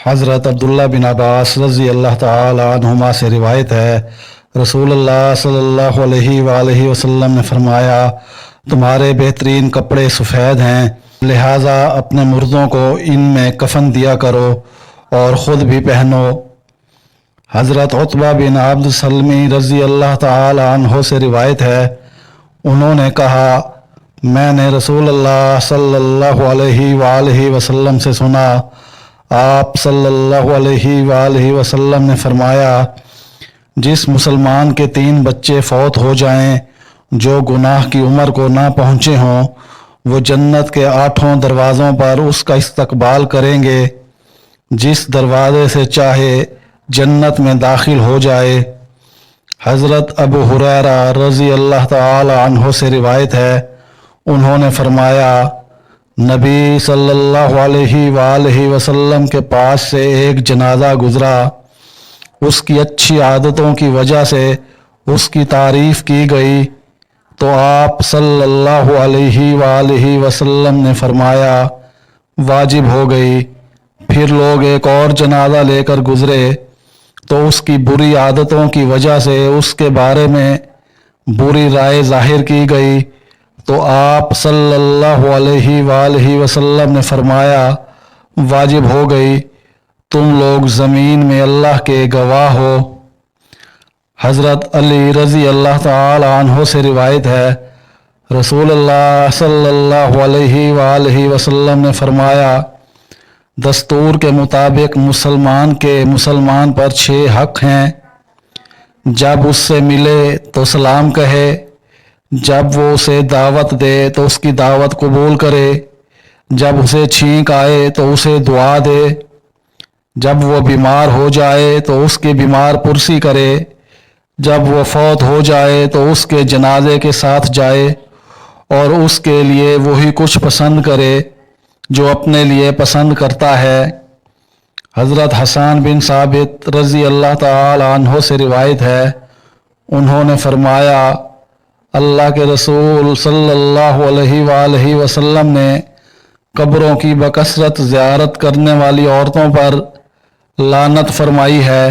حضرت عبداللہ بن عباس رضی اللہ تعالی عنہما سے روایت ہے، رسول اللہ صلی اللہ علیہ وآلہ وسلم نے فرمایا، تمہارے بہترین کپڑے سفید ہیں، لہٰذا اپنے مردوں کو ان میں کفن دیا کرو اور خود بھی پہنو۔ حضرت عتبہ بن عبد سلمی رضی اللہ تعالی عنہ سے روایت ہے، انہوں نے کہا، میں نے رسول اللہ صلی اللہ علیہ وآلہ وسلم سے سنا، آپ صلی اللہ علیہ وآلہ وسلم نے فرمایا، جس مسلمان کے 3 بچے فوت ہو جائیں جو گناہ کی عمر کو نہ پہنچے ہوں، وہ جنت کے 8 دروازوں پر اس کا استقبال کریں گے، جس دروازے سے چاہے جنت میں داخل ہو جائے۔ حضرت ابو ہریرہ رضی اللہ تعالی عنہ سے روایت ہے، انہوں نے فرمایا، نبی صلی اللہ علیہ وآلہ وسلم کے پاس سے ایک جنازہ گزرا، اس کی اچھی عادتوں کی وجہ سے اس کی تعریف کی گئی، تو آپ صلی اللہ علیہ وآلہ وسلم نے فرمایا، واجب ہو گئی۔ پھر لوگ ایک اور جنازہ لے کر گزرے تو اس کی بری عادتوں کی وجہ سے اس کے بارے میں بری رائے ظاہر کی گئی، تو آپ صلی اللہ علیہ وآلہ وسلم نے فرمایا، واجب ہو گئی، تم لوگ زمین میں اللہ کے گواہ ہو۔ حضرت علی رضی اللہ تعالی عنہ سے روایت ہے، رسول اللہ صلی اللہ علیہ وآلہ وسلم نے فرمایا، دستور کے مطابق مسلمان پر 6 حق ہیں، جب اس سے ملے تو سلام کہے، جب وہ اسے دعوت دے تو اس کی دعوت قبول کرے، جب اسے چھینک آئے تو اسے دعا دے، جب وہ بیمار ہو جائے تو اس کی بیمار پرسی کرے، جب وہ فوت ہو جائے تو اس کے جنازے کے ساتھ جائے اور اس کے لیے وہی کچھ پسند کرے جو اپنے لیے پسند کرتا ہے۔ حضرت حسان بن ثابت رضی اللہ تعالی عنہ سے روایت ہے، انہوں نے فرمایا، اللہ کے رسول صلی اللہ علیہ وآلہ وسلم نے قبروں کی بکثرت زیارت کرنے والی عورتوں پر لعنت فرمائی ہے۔